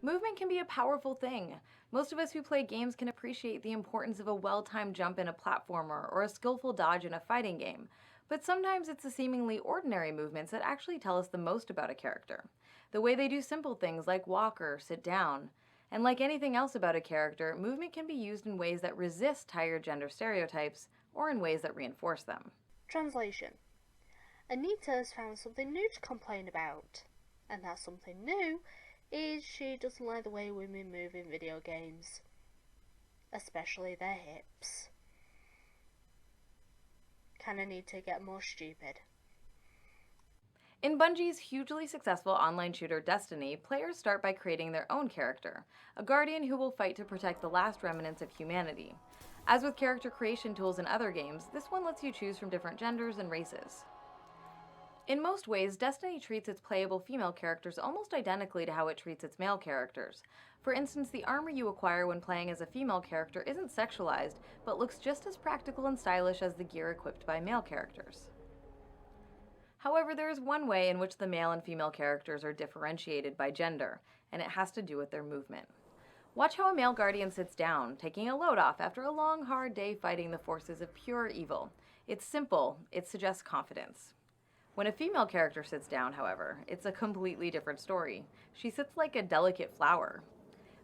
Movement can be a powerful thing. Most of us who play games can appreciate the importance of a well timed jump in a platformer or a skillful dodge in a fighting game, but sometimes it's the seemingly ordinary movements that actually tell us the most about a character. The way they do simple things like walk or sit down. And like anything else about a character, movement can be used in ways that resist tired gender stereotypes or in ways that reinforce them. Translation. Anita has found something new to complain about, and that something new is she doesn't like the way women move in video games, especially their hips. Can Anita get more stupid? In Bungie's hugely successful online shooter Destiny, players start by creating their own character, a guardian who will fight to protect the last remnants of humanity. As with character creation tools in other games, this one lets you choose from different genders and races. In most ways, Destiny treats its playable female characters almost identically to how it treats its male characters. For instance, the armor you acquire when playing as a female character isn't sexualized, but looks just as practical and stylish as the gear equipped by male characters. However, there is one way in which the male and female characters are differentiated by gender, and it has to do with their movement. Watch how a male guardian sits down, taking a load off after a long, hard day fighting the forces of pure evil. It's simple, it suggests confidence. When a female character sits down, however, it's a completely different story. She sits like a delicate flower.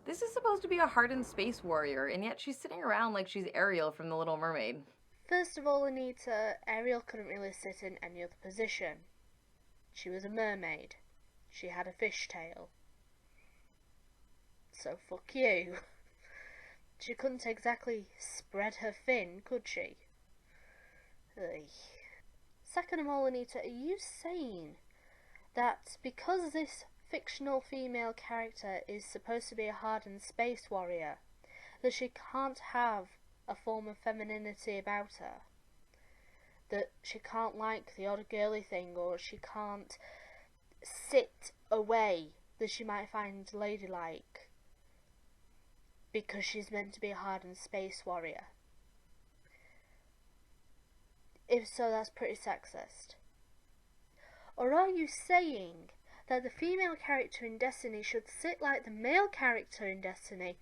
This is supposed to be a hardened space warrior, and yet she's sitting around like she's Ariel from The Little Mermaid. First of all, Anita, Ariel couldn't really sit in any other position. She was a mermaid. She had a fishtail. So fuck you. She couldn't exactly spread her fin, could she? Ugh. Second of all, Anita, are you saying that because this fictional female character is supposed to be a hardened space warrior, that she can't have a form of femininity about her? That she can't like the odd girly thing, or she can't sit away that she might find ladylike because she's meant to be a hardened space warrior? If so, that's pretty sexist. Or are you saying that the female character in Destiny should sit like the male character in Destiny,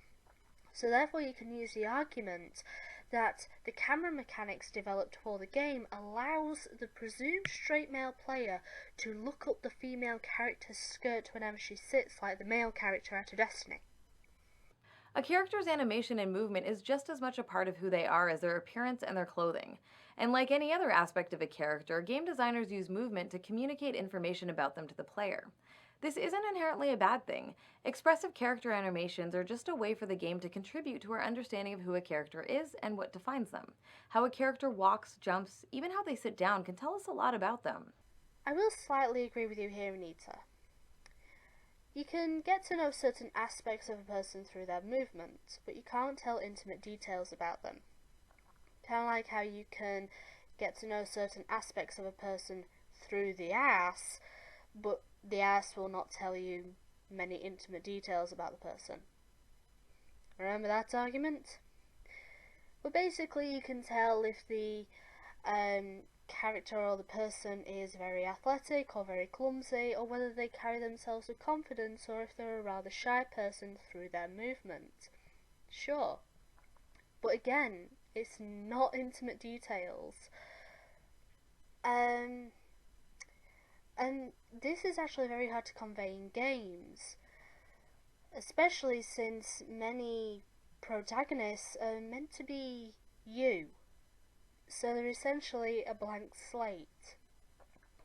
so therefore you can use the argument that the camera mechanics developed for the game allows the presumed straight male player to look up the female character's skirt whenever she sits like the male character out of Destiny? A character's animation and movement is just as much a part of who they are as their appearance and their clothing. And like any other aspect of a character, game designers use movement to communicate information about them to the player. This isn't inherently a bad thing. Expressive character animations are just a way for the game to contribute to our understanding of who a character is and what defines them. How a character walks, jumps, even how they sit down can tell us a lot about them. I will slightly agree with you here, Anita. You can get to know certain aspects of a person through their movement, but you can't tell intimate details about them. Kind of like how you can get to know certain aspects of a person through the ass, but the ass will not tell you many intimate details about the person. Remember that argument? But basically you can tell if the character or the person is very athletic or very clumsy, or whether they carry themselves with confidence, or if they're a rather shy person through their movement. Sure. But again, it's not intimate details. And this is actually very hard to convey in games, especially since many protagonists are meant to be you. So they're essentially a blank slate.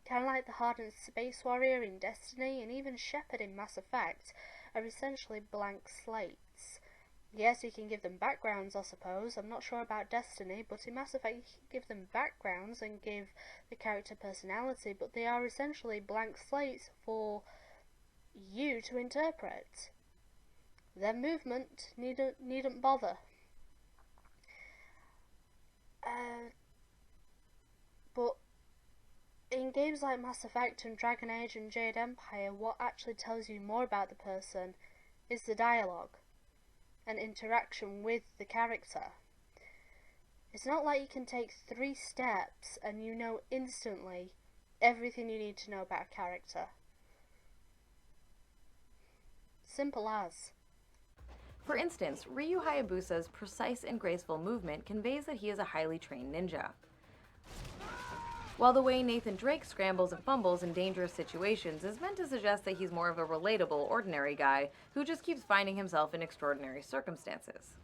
Kind of like the hardened space warrior in Destiny, and even Shepard in Mass Effect are essentially blank slates. Yes, you can give them backgrounds, I suppose. I'm not sure about Destiny, but in Mass Effect you can give them backgrounds and give the character personality, but they are essentially blank slates for you to interpret. Their movement needn't bother. But in games like Mass Effect and Dragon Age and Jade Empire, what actually tells you more about the person is the dialogue and interaction with the character. It's not like you can take 3 steps and you know instantly everything you need to know about a character. Simple as. For instance, Ryu Hayabusa's precise and graceful movement conveys that he is a highly trained ninja. While the way Nathan Drake scrambles and fumbles in dangerous situations is meant to suggest that he's more of a relatable, ordinary guy who just keeps finding himself in extraordinary circumstances.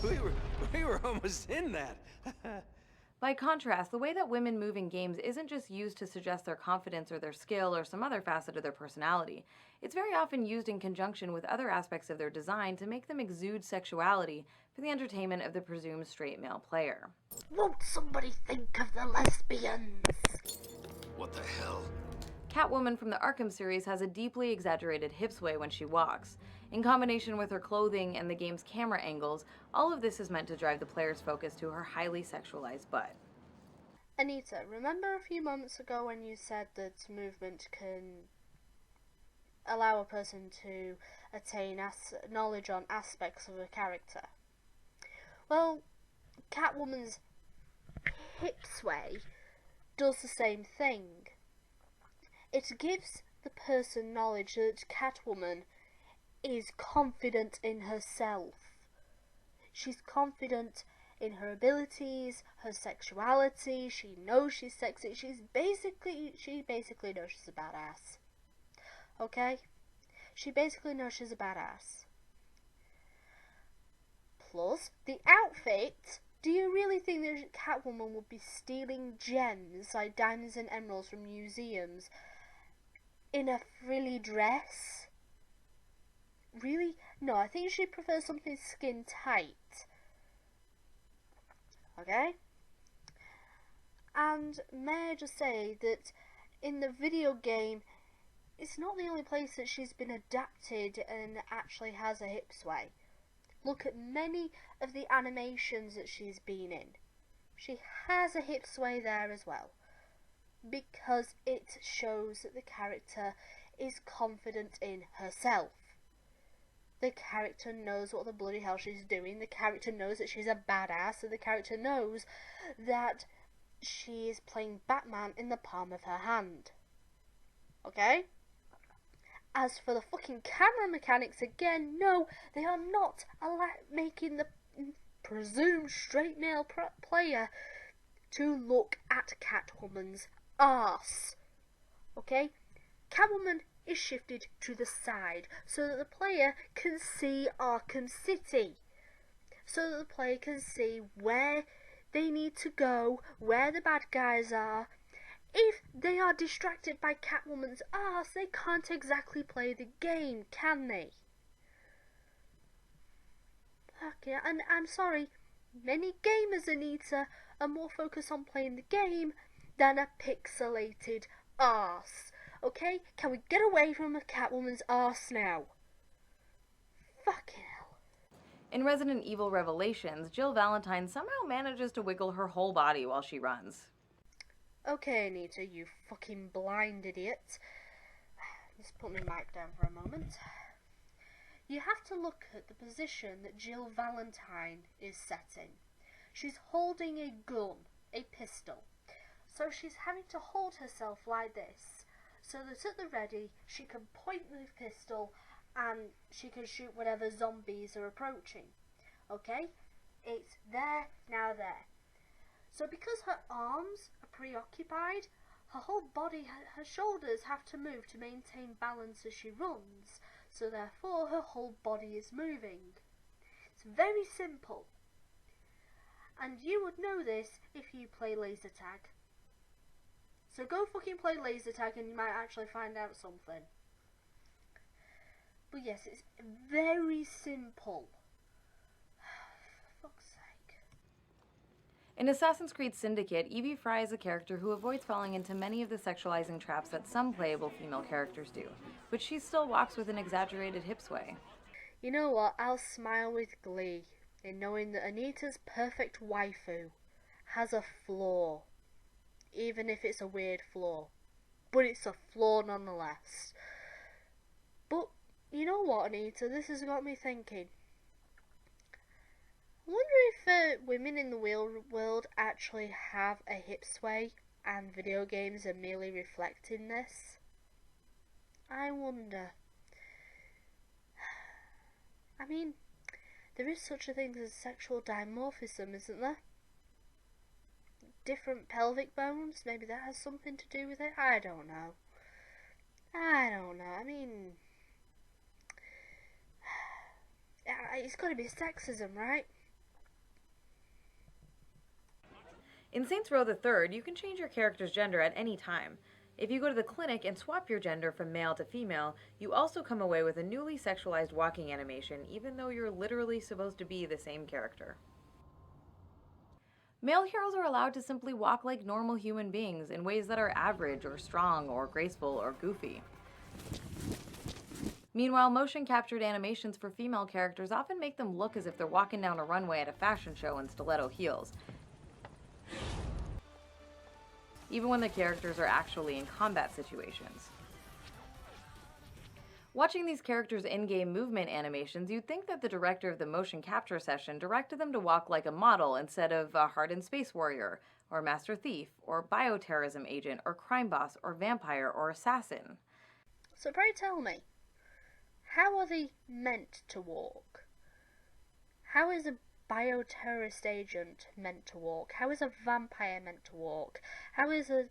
We were almost in that. By contrast, the way that women move in games isn't just used to suggest their confidence or their skill or some other facet of their personality. It's very often used in conjunction with other aspects of their design to make them exude sexuality for the entertainment of the presumed straight male player. Won't somebody think of the lesbians? What the hell? Catwoman from the Arkham series has a deeply exaggerated hip sway when she walks. In combination with her clothing and the game's camera angles, all of this is meant to drive the player's focus to her highly sexualized butt. Anita, remember a few moments ago when you said that movement can allow a person to attain knowledge on aspects of a character? Well, Catwoman's hip sway does the same thing. It gives the person knowledge that Catwoman is confident in herself. She's confident in her abilities, her sexuality, she knows she's sexy, she basically knows she's a badass. Okay? She basically knows she's a badass. Plus, the outfit, do you really think that Catwoman would be stealing gems like diamonds and emeralds from museums in a frilly dress? Really? No, I think she'd prefer something skin tight. Okay? And may I just say that in the video game, it's not the only place that she's been adapted and actually has a hip sway. Look at many of the animations that she's been in. She has a hip sway there as well. Because it shows that the character is confident in herself. The character knows what the bloody hell she's doing. The character knows that she's a badass. And the character knows that she is playing Batman in the palm of her hand. Okay? As for the fucking camera mechanics, again, no, they are not making the presumed straight male player to look at Catwoman's arse. Okay? Catwoman is shifted to the side so that the player can see Arkham City. So that the player can see where they need to go, where the bad guys are. If they are distracted by Catwoman's arse, they can't exactly play the game, can they? Okay, and I'm sorry, many gamers, Anita, are more focused on playing the game than a pixelated arse. Okay? Can we get away from a Catwoman's arse now? Fucking hell. In Resident Evil Revelations, Jill Valentine somehow manages to wiggle her whole body while she runs. Okay, Anita, you fucking blind idiot. Just put my mic down for a moment. You have to look at the position that Jill Valentine is set in. She's holding a gun, a pistol. So she's having to hold herself like this, so that at the ready she can point the pistol and she can shoot whatever zombies are approaching. Okay? It's there, now there. So because her arms are preoccupied, her whole body, her shoulders have to move to maintain balance as she runs. So therefore her whole body is moving. It's very simple. And you would know this if you play laser tag. So go fucking play laser tag and you might actually find out something. But yes, it's very simple. For fuck's sake. In Assassin's Creed Syndicate, Yeap I is a character who avoids falling into many of the sexualizing traps that some playable female characters do, but she still walks with an exaggerated hip sway. You know what? I'll smile with glee in knowing that Anita's perfect waifu has a flaw. Even if it's a weird flaw. But it's a flaw nonetheless. But, you know what, Anita? This has got me thinking. I wonder if women in the real world actually have a hip sway and video games are merely reflecting this. I wonder. I mean, there is such a thing as sexual dimorphism, isn't there? Different pelvic bones, maybe that has something to do with it? I don't know. I mean, it's got to be sexism, right? In Saints Row the Third, you can change your character's gender at any time. If you go to the clinic and swap your gender from male to female, you also come away with a newly sexualized walking animation, even though you're literally supposed to be the same character. Male heroes are allowed to simply walk like normal human beings in ways that are average or strong or graceful or goofy. Meanwhile, motion captured animations for female characters often make them look as if they're walking down a runway at a fashion show in stiletto heels, even when the characters are actually in combat situations. Watching these characters' in-game movement animations, you'd think that the director of the motion capture session directed them to walk like a model instead of a hardened space warrior, or master thief, or bioterrorism agent, or crime boss, or vampire, or assassin. So pray tell me, how are they meant to walk? How is a bioterrorist agent meant to walk? How is a vampire meant to walk? How is an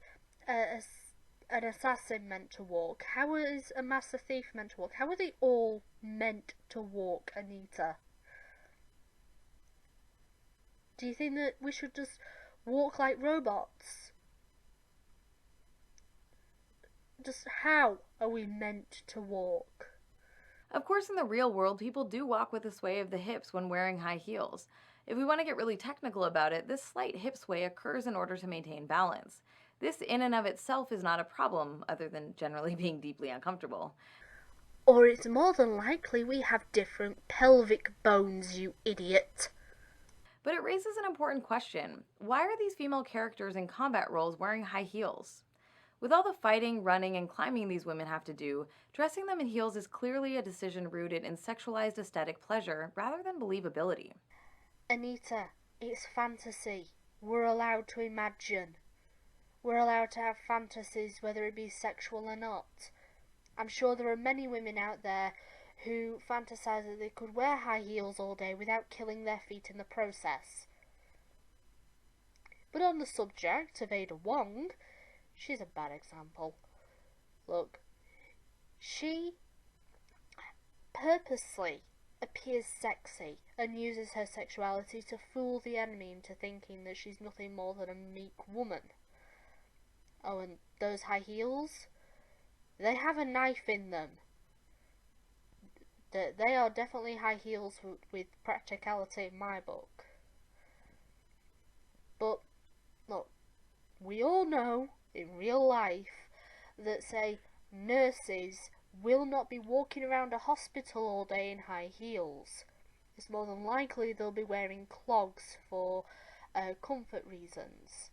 assassin meant to walk? How is a master thief meant to walk? How are they all meant to walk, Anita? Do you think that we should just walk like robots? Just how are we meant to walk? Of course, in the real world, people do walk with a sway of the hips when wearing high heels. If we want to get really technical about it, this slight hip sway occurs in order to maintain balance. This in and of itself is not a problem, other than generally being deeply uncomfortable. Or it's more than likely we have different pelvic bones, you idiot. But it raises an important question. Why are these female characters in combat roles wearing high heels? With all the fighting, running, and climbing these women have to do, dressing them in heels is clearly a decision rooted in sexualized aesthetic pleasure rather than believability. Anita, it's fantasy. We're allowed to imagine. We're allowed to have fantasies, whether it be sexual or not. I'm sure there are many women out there who fantasize that they could wear high heels all day without killing their feet in the process. But on the subject of Ada Wong, she's a bad example. Look, she purposely appears sexy and uses her sexuality to fool the enemy into thinking that she's nothing more than a meek woman. Oh, and those high heels? They have a knife in them. They are definitely high heels with practicality in my book. But, look, we all know in real life that, say, nurses will not be walking around a hospital all day in high heels. It's more than likely they'll be wearing clogs for comfort reasons.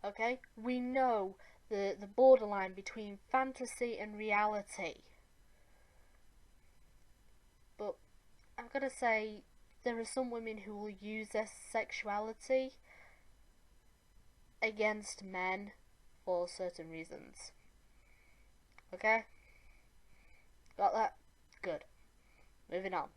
Okay? We know the borderline between fantasy and reality. But I've got to say, there are some women who will use their sexuality against men for certain reasons. Okay? Got that? Good. Moving on.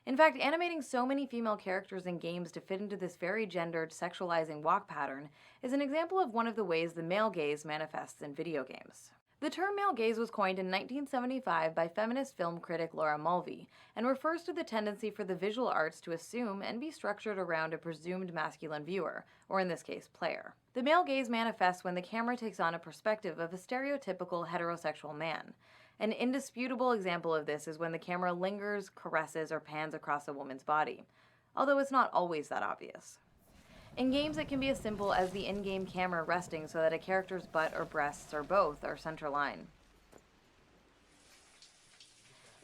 In fact, animating so many female characters in games to fit into this very gendered, sexualizing walk pattern is an example of one of the ways the male gaze manifests in video games. The term male gaze was coined in 1975 by feminist film critic Laura Mulvey and refers to the tendency for the visual arts to assume and be structured around a presumed masculine viewer, or in this case, player. The male gaze manifests when the camera takes on a perspective of a stereotypical heterosexual man. An indisputable example of this is when the camera lingers, caresses, or pans across a woman's body, although it's not always that obvious. In games, it can be as simple as the in-game camera resting so that a character's butt or breasts or both are center-line.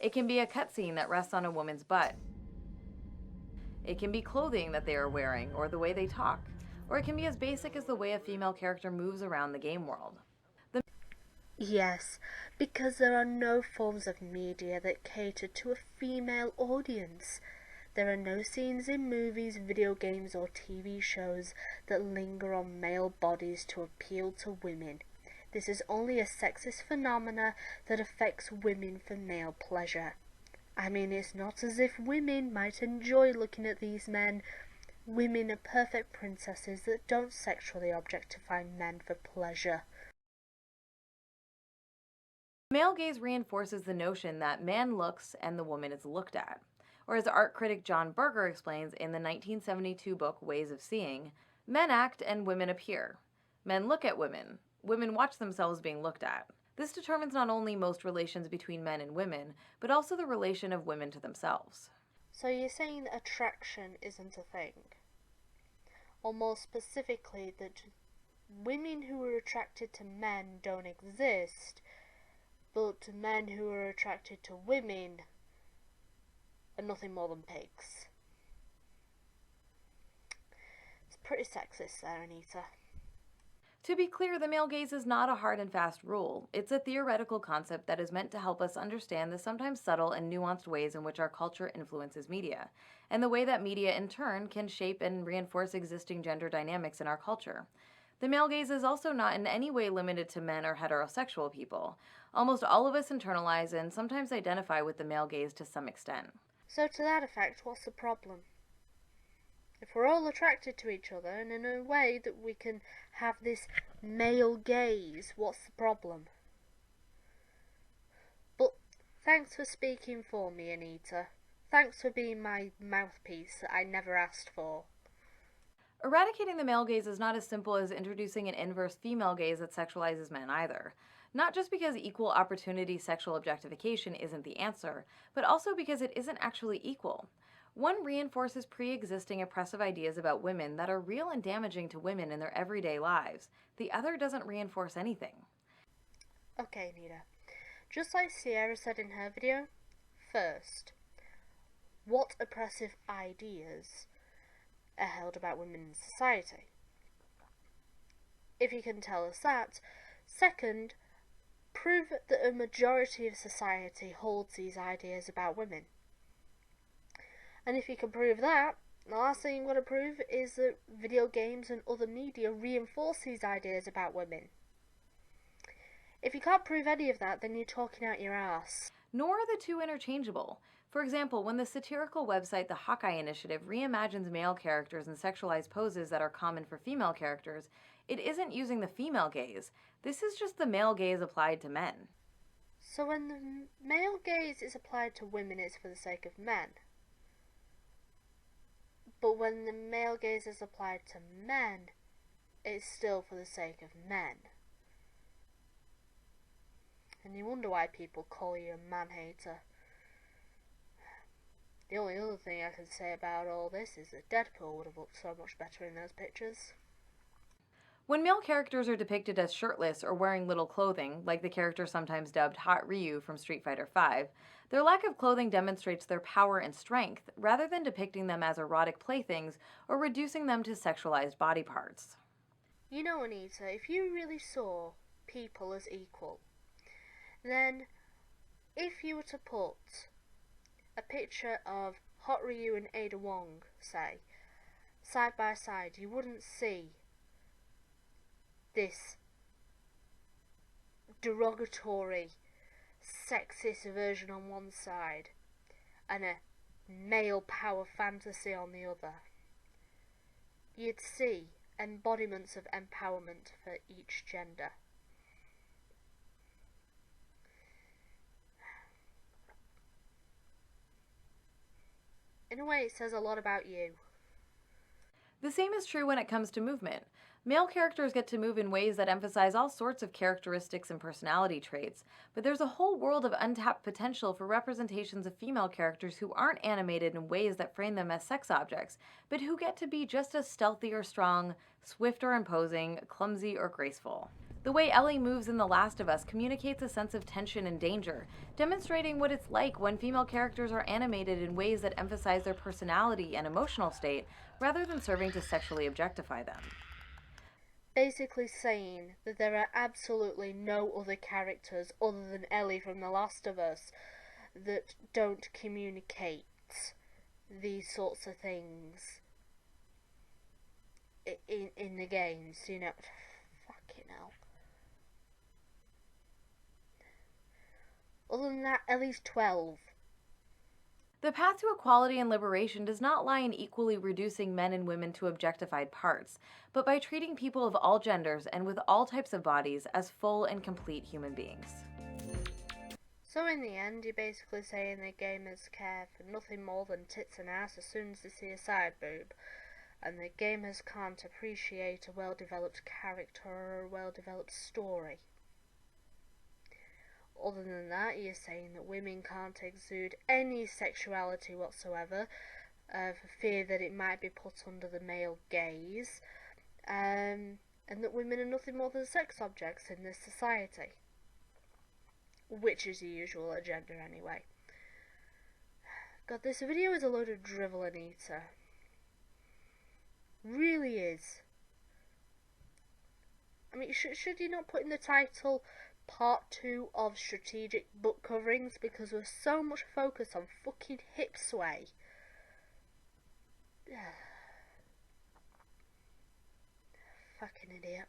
It can be a cutscene that rests on a woman's butt. It can be clothing that they are wearing or the way they talk, or it can be as basic as the way a female character moves around the game world. Yes, because there are no forms of media that cater to a female audience. There are no scenes in movies, video games, or TV shows that linger on male bodies to appeal to women. This is only a sexist phenomena that affects women for male pleasure. I mean, it's not as if women might enjoy looking at these men. Women are perfect princesses that don't sexually objectify men for pleasure. Male gaze reinforces the notion that man looks and the woman is looked at. Or as art critic John Berger explains in the 1972 book Ways of Seeing, men act and women appear. Men look at women. Women watch themselves being looked at. This determines not only most relations between men and women, but also the relation of women to themselves. So you're saying that attraction isn't a thing? Or more specifically, that women who are attracted to men don't exist, but men who are attracted to women are nothing more than pigs. It's pretty sexist there, Anita. To be clear, the male gaze is not a hard and fast rule. It's a theoretical concept that is meant to help us understand the sometimes subtle and nuanced ways in which our culture influences media, and the way that media in turn can shape and reinforce existing gender dynamics in our culture. The male gaze is also not in any way limited to men or heterosexual people. Almost all of us internalize and sometimes identify with the male gaze to some extent. So to that effect, what's the problem? If we're all attracted to each other, and in a way that we can have this male gaze, what's the problem? But thanks for speaking for me, Anita. Thanks for being my mouthpiece that I never asked for. Eradicating the male gaze is not as simple as introducing an inverse female gaze that sexualizes men either. Not just because equal opportunity sexual objectification isn't the answer, but also because it isn't actually equal. One reinforces pre-existing oppressive ideas about women that are real and damaging to women in their everyday lives. The other doesn't reinforce anything. Okay, Anita. Just like Sierra said in her video, first, what oppressive ideas are held about women in society? If you can tell us that. Second, prove that a majority of society holds these ideas about women. And if you can prove that, the last thing you've got to prove is that video games and other media reinforce these ideas about women. If you can't prove any of that, then you're talking out your ass. Nor are the two interchangeable. For example, when the satirical website The Hawkeye Initiative reimagines male characters in sexualized poses that are common for female characters, it isn't using the female gaze. This is just the male gaze applied to men. So when the male gaze is applied to women, it's for the sake of men. But when the male gaze is applied to men, it's still for the sake of men. And you wonder why people call you a man-hater. The only other thing I can say about all this is that Deadpool would have looked so much better in those pictures. When male characters are depicted as shirtless or wearing little clothing, like the character sometimes dubbed Hot Ryu from Street Fighter V, their lack of clothing demonstrates their power and strength, rather than depicting them as erotic playthings or reducing them to sexualized body parts. You know, Anita, if you really saw people as equal, then if you were to put a picture of Hot Ryu and Ada Wong, say, side by side, you wouldn't see this derogatory, sexist version on one side and a male power fantasy on the other. You'd see embodiments of empowerment for each gender. In a way, it says a lot about you. The same is true when it comes to movement. Male characters get to move in ways that emphasize all sorts of characteristics and personality traits, but there's a whole world of untapped potential for representations of female characters who aren't animated in ways that frame them as sex objects, but who get to be just as stealthy or strong, swift or imposing, clumsy or graceful. The way Ellie moves in The Last of Us communicates a sense of tension and danger, demonstrating what it's like when female characters are animated in ways that emphasize their personality and emotional state, rather than serving to sexually objectify them. Basically saying that there are absolutely no other characters other than Ellie from The Last of Us that don't communicate these sorts of things in the games, you know. Fucking hell. Other than that, Ellie's 12. The path to equality and liberation does not lie in equally reducing men and women to objectified parts, but by treating people of all genders and with all types of bodies as full and complete human beings. So in the end, you're basically saying that gamers care for nothing more than tits and ass as soon as they see a side boob, and that gamers can't appreciate a well-developed character or a well-developed story. Other than that, you're saying that women can't exude any sexuality whatsoever, for fear that it might be put under the male gaze, and that women are nothing more than sex objects in this society. Which is the usual agenda anyway. God, this video is a load of drivel, Anita. Really is. I mean, should you not put in the title Part 2 of Strategic Book Coverings, because there's so much focus on fucking hip sway. Fucking idiot.